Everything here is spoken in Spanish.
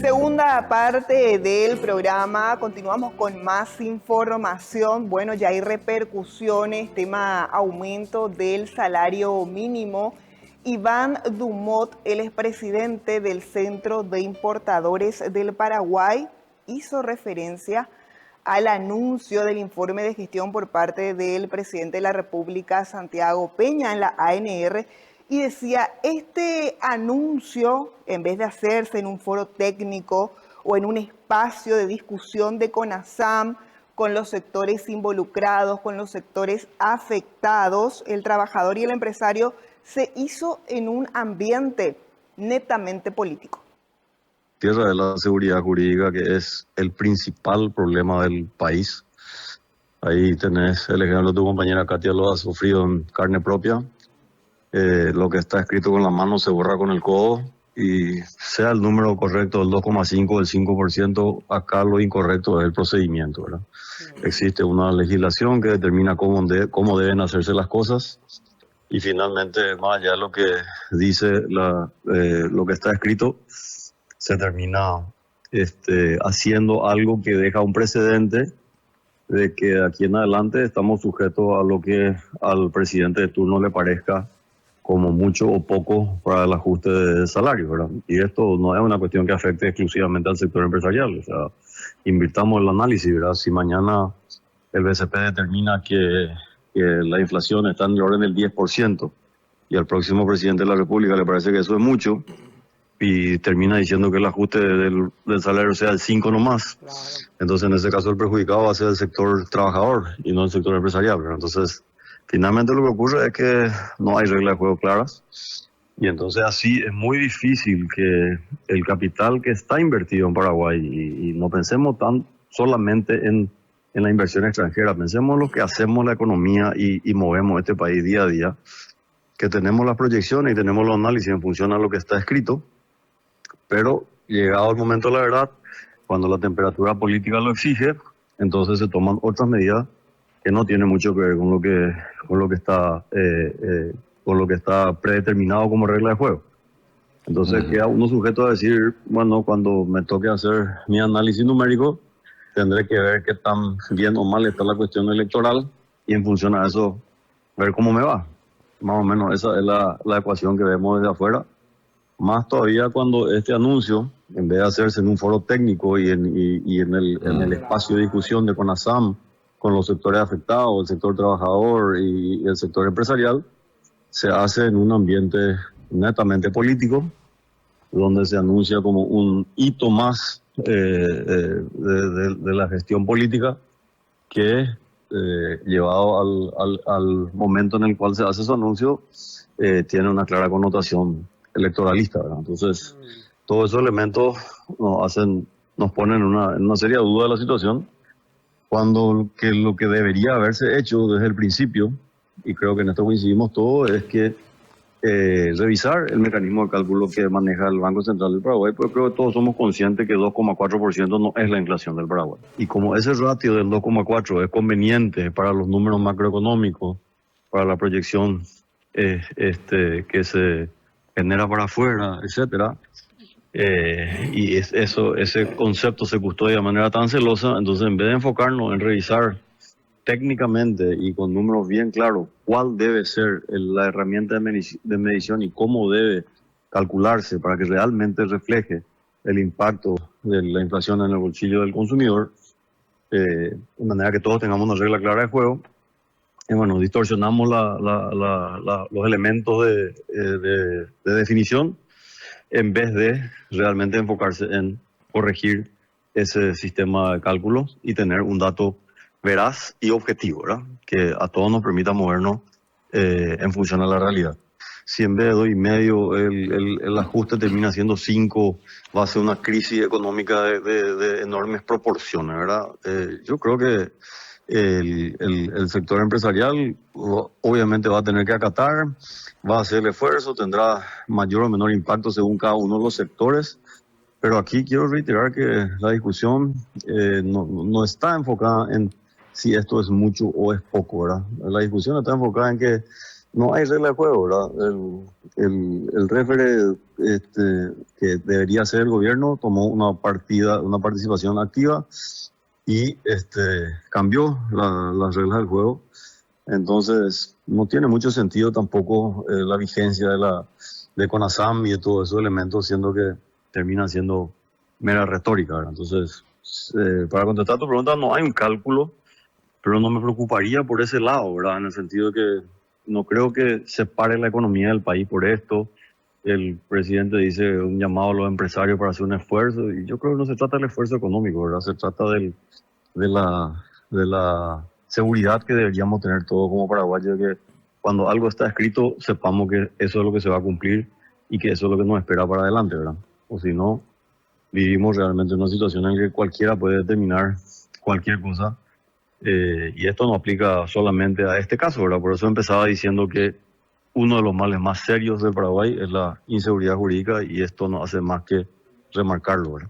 Segunda parte del programa, continuamos con más información. Bueno, ya hay repercusiones, tema aumento del salario mínimo. Iván Dumont, el expresidente del Centro de Importadores del Paraguay, hizo referencia al anuncio del informe de gestión por parte del presidente de la República, Santiago Peña, en la ANR, y decía, este anuncio, en vez de hacerse en un foro técnico o en un espacio de discusión de CONASAM, con los sectores involucrados, con los sectores afectados, el trabajador y el empresario, se hizo en un ambiente netamente político. Tierra de la seguridad jurídica, que es el principal problema del país. Ahí tenés el ejemplo de tu compañera Katia, lo ha sufrido en carne propia. Lo que está escrito con la mano se borra con el codo, y sea el número correcto del 2,5 o del 5%, acá lo incorrecto es el procedimiento, ¿verdad? Existe una legislación que determina cómo deben hacerse las cosas, y finalmente, más allá de lo que dice lo que está escrito, se termina haciendo algo que deja un precedente de que de aquí en adelante estamos sujetos a lo que al presidente de turno le parezca como mucho o poco para el ajuste de salario, ¿verdad? Y esto no es una cuestión que afecte exclusivamente al sector empresarial. O sea, invirtamos el análisis, ¿verdad? Si mañana el BCP determina que la inflación está en el orden del 10% y al próximo presidente de la República le parece que eso es mucho, y termina diciendo que el ajuste del salario sea el 5 nomás, claro, entonces en ese caso el perjudicado va a ser el sector trabajador y no el sector empresarial, ¿verdad? Entonces, finalmente lo que ocurre es que no hay reglas de juego claras, y entonces así es muy difícil que el capital que está invertido en Paraguay, y no pensemos tan solamente en la inversión extranjera, pensemos en lo que hacemos la economía y movemos este país día a día, que tenemos las proyecciones y tenemos los análisis en función a lo que está escrito, pero llegado el momento de la verdad, cuando la temperatura política lo exige, entonces se toman otras medidas que no tienen mucho que ver con lo que está predeterminado como regla de juego. Entonces queda uno sujeto a decir, bueno, cuando me toque hacer mi análisis numérico, tendré que ver qué tan bien o mal está la cuestión electoral, y en función a eso ver cómo me va. Más o menos esa es la ecuación que vemos desde afuera. Más todavía cuando este anuncio, en vez de hacerse en un foro técnico y en el espacio de discusión de CONASAM, con los sectores afectados, el sector trabajador y el sector empresarial, se hace en un ambiente netamente político, donde se anuncia como un hito más de la gestión política, que llevado al momento en el cual se hace su anuncio, tiene una clara connotación electoralista, ¿verdad? Entonces, todos esos elementos nos ponen en una seria duda de la situación, cuando lo que debería haberse hecho desde el principio, y creo que en esto coincidimos todos, es que revisar el mecanismo de cálculo que maneja el Banco Central del Paraguay, porque creo que todos somos conscientes que 2,4% no es la inflación del Paraguay. Y como ese ratio del 2,4 es conveniente para los números macroeconómicos, para la proyección que se genera para afuera, etcétera, y ese concepto se custodia de manera tan celosa, entonces en vez de enfocarnos en revisar técnicamente y con números bien claros cuál debe ser la herramienta de medición y cómo debe calcularse para que realmente refleje el impacto de la inflación en el bolsillo del consumidor, de manera que todos tengamos una regla clara de juego, y bueno, distorsionamos los elementos de definición, en vez de realmente enfocarse en corregir ese sistema de cálculos y tener un dato veraz y objetivo, ¿verdad? Que a todos nos permita movernos en función a la realidad. Si en vez de 2,5 el ajuste termina siendo 5, va a ser una crisis económica de enormes proporciones, ¿verdad? Yo creo que el sector empresarial obviamente va a tener que acatar, va a hacer el esfuerzo, tendrá mayor o menor impacto según cada uno de los sectores, pero aquí quiero reiterar que la discusión no está enfocada en si esto es mucho o es poco, ¿verdad? La discusión está enfocada en que No hay regla de juego, ¿verdad? El referee que debería ser el gobierno tomó una participación activa y cambió las reglas del juego. Entonces, no tiene mucho sentido tampoco la vigencia de CONASAM y de todos esos elementos, siendo que termina siendo mera retórica, ¿verdad? Entonces, para contestar tu pregunta, no hay un cálculo, pero no me preocuparía por ese lado, ¿verdad? En el sentido de que no creo que se pare la economía del país por esto. El presidente dice un llamado a los empresarios para hacer un esfuerzo, y yo creo que no se trata del esfuerzo económico, ¿verdad? Se trata de la seguridad que deberíamos tener todos como paraguayos, que cuando algo está escrito sepamos que eso es lo que se va a cumplir y que eso es lo que nos espera para adelante, ¿verdad? O si no, vivimos realmente en una situación en la que cualquiera puede determinar cualquier cosa, y esto no aplica solamente a este caso, ¿verdad? Por eso empezaba diciendo que uno de los males más serios del Paraguay es la inseguridad jurídica, y esto no hace más que remarcarlo, ¿verdad?